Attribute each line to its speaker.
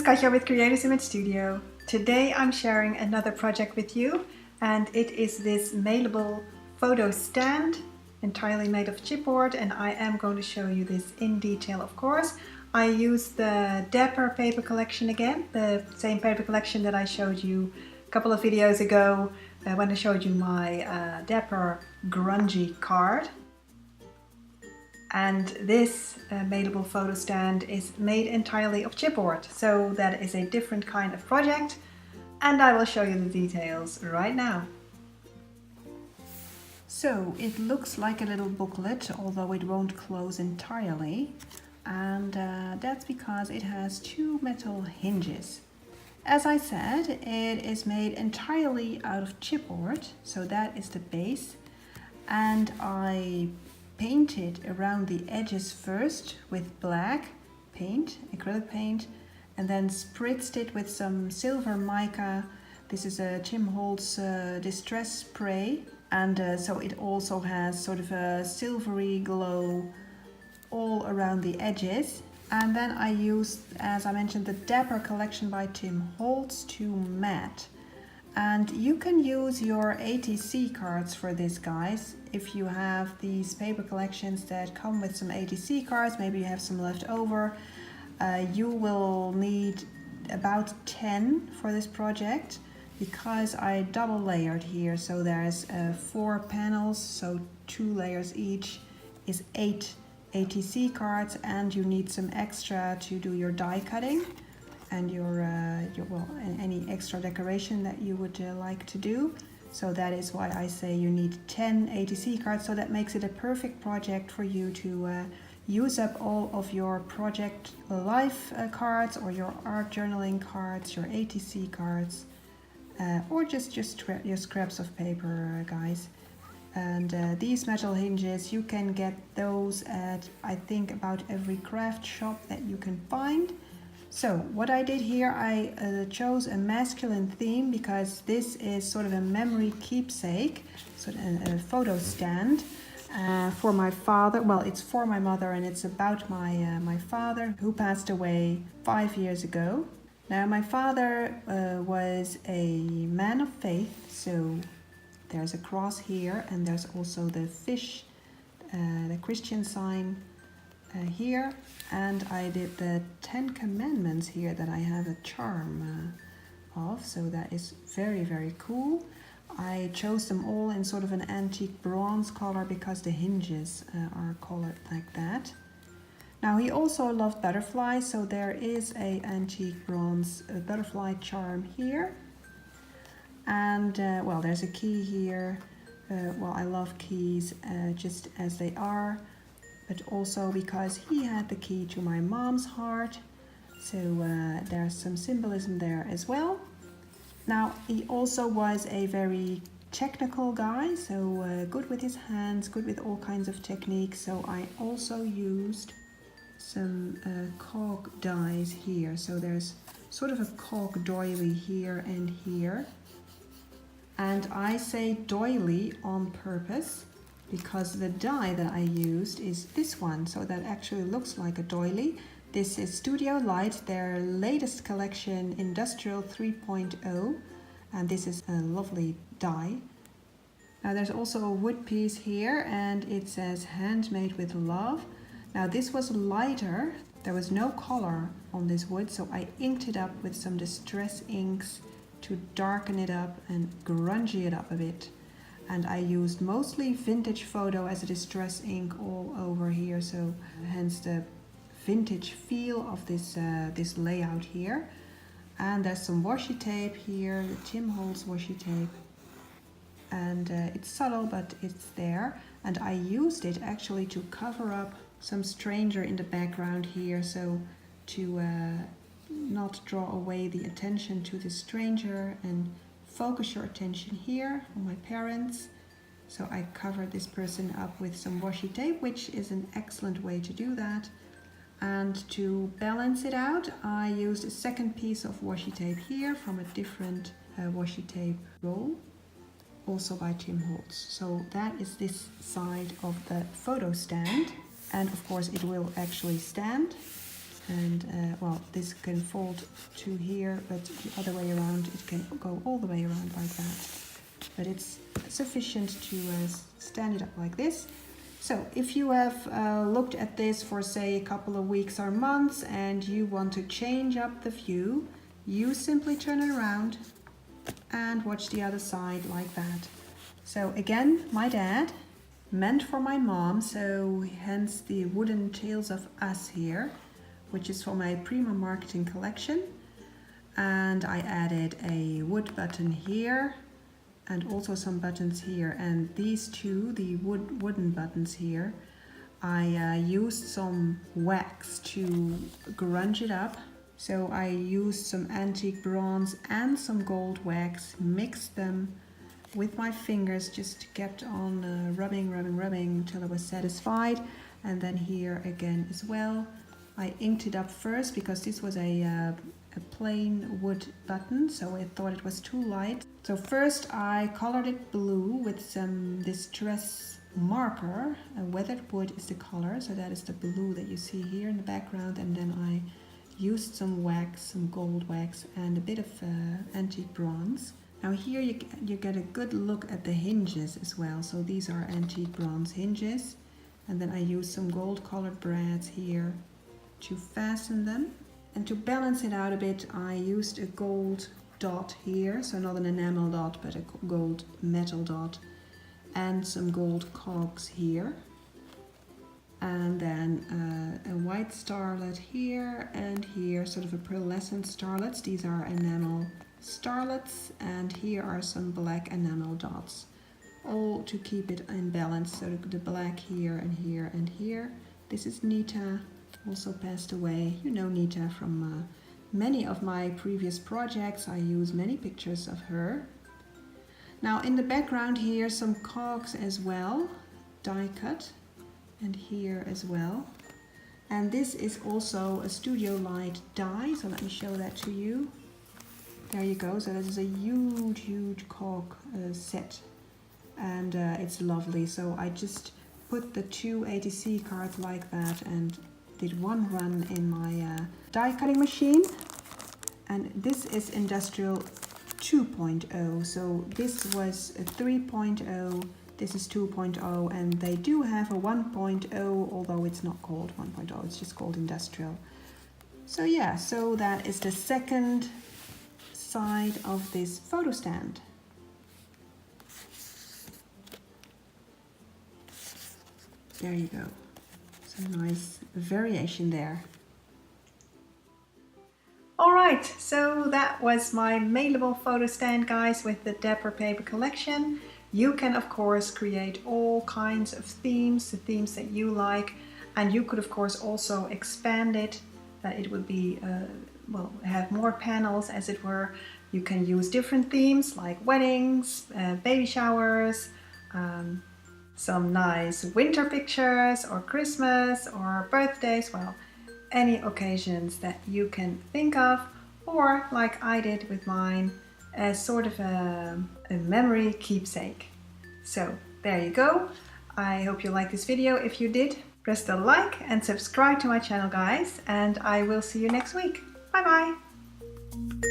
Speaker 1: is Katja with Creators Image Studio. Today I'm sharing another project with you, and it is this Mailable photo stand entirely made of chipboard, and I am going to show you this in detail, of course. I used the Dapper paper collection again, the same paper collection that I showed you a couple of videos ago when I showed you my Dapper grungy card. And this Mailable photo stand is made entirely of chipboard, so that is a different kind of project, and I will show you the details right now. So it looks like a little booklet, although it won't close entirely, and that's because it has two metal hinges. As I said, it is made entirely out of chipboard, so that is the base, and I painted around the edges first with black paint, acrylic paint, and then spritzed it with some silver mica. This is a Tim Holtz distress spray, and so it also has sort of a silvery glow all around the edges. And then I used, as I mentioned, the Dapper collection by Tim Holtz to matte. And you can use your ATC cards for this, guys. If you have these paper collections that come with some ATC cards, maybe you have some left over, you will need about 10 for this project, because I double layered here. So there's 4 panels, so 2 layers each is 8 ATC cards, and you need some extra to do your die cutting and your any extra decoration that you would like to do. So that is why I say you need 10 ATC cards, so that makes it a perfect project for you to use up all of your project life cards, or your art journaling cards, your ATC cards, or just your scraps of paper, guys. And these metal hinges, you can get those at, I think, about every craft shop that you can find. So what I did here, I chose a masculine theme, because this is sort of a memory keepsake, so a photo stand for my father. Well, it's for my mother, and it's about my father, who passed away 5 years ago. Now, my father was a man of faith, so there's a cross here, and there's also the fish, the Christian sign here, and I did the 10 Commandments here that I have a charm of, so that is very, very cool. I chose them all in sort of an antique bronze color, because the hinges are colored like that. Now, he also loved butterflies, so there is a antique bronze butterfly charm here. And well, there's a key here. Well, I love keys just as they are, but also because he had the key to my mom's heart, so there's some symbolism there as well. Now, he also was a very technical guy, so good with his hands, good with all kinds of techniques. So I also used some cog dies here. So there's sort of a cog doily here and here. And I say doily on purpose, because the die that I used is this one, so that actually looks like a doily. This is Studio Light, their latest collection, Industrial 3.0, and this is a lovely die. Now, there's also a wood piece here, and it says handmade with love. Now, this was lighter, there was no color on this wood, so I inked it up with some distress inks to darken it up and grungy it up a bit. And I used mostly vintage photo as a distress ink all over here, so hence the vintage feel of this this layout here. And there's some washi tape here, the Tim Holtz washi tape, and it's subtle, but it's there. And I used it actually to cover up some stranger in the background here, so to not draw away the attention to the stranger and focus your attention here on my parents. So I covered this person up with some washi tape, which is an excellent way to do that. And to balance it out, I used a second piece of washi tape here from a different washi tape roll, also by Tim Holtz. So that is this side of the photo stand, and of course it will actually stand. And well, this can fold to here, but the other way around, it can go all the way around like that. But it's sufficient to stand it up like this. So if you have looked at this for say a couple of weeks or months and you want to change up the view, you simply turn it around and watch the other side like that. So again, my dad, meant for my mom, so hence the wooden Tales of Us here, which is for my Prima marketing collection. And I added a wood button here and also some buttons here, and these two, the wooden buttons here, I used some wax to grunge it up. So I used some antique bronze and some gold wax, mixed them with my fingers, just kept on rubbing until I was satisfied. And then here again as well, I inked it up first because this was a plain wood button, so I thought it was too light. So first I colored it blue with some distress marker. Weathered wood is the color, so that is the blue that you see here in the background. And then I used some wax, some gold wax, and a bit of antique bronze. Now here you get a good look at the hinges as well. So these are antique bronze hinges. And then I used some gold colored brads here to fasten them. And to balance it out a bit, I used a gold dot here. So not an enamel dot, but a gold metal dot. And some gold cogs here. And then a white starlet here and here, sort of a pearlescent starlets. These are enamel starlets, and here are some black enamel dots, all to keep it in balance. So the black here and here and here. This is Nita, also passed away. You know Nita from many of my previous projects. I use many pictures of her. Now in the background here, some cogs as well, die cut, and here as well. And this is also a Studio Light die, so let me show that to you. There you go. So this is a huge cog set, and it's lovely. So I just put the two ATC cards like that and did one run in my die cutting machine. And this is Industrial 2.0. So this was a 3.0. This is 2.0, and they do have a 1.0, although it's not called 1.0, it's just called Industrial. So yeah, so that is the second side of this photo stand. There you go. Some nice variation there. Alright, so that was my Mailable photo stand, guys, with the Dapper paper collection. You can of course create all kinds of themes, the themes that you like, and you could of course also expand it, that it would be, well, have more panels as it were. You can use different themes like weddings, baby showers, some nice winter pictures, or Christmas, or birthdays, well, any occasions that you can think of, or like I did with mine, as sort of a memory keepsake. So there you go. I hope you liked this video. If you did, press the like and subscribe to my channel, guys, and I will see you next week. Bye bye.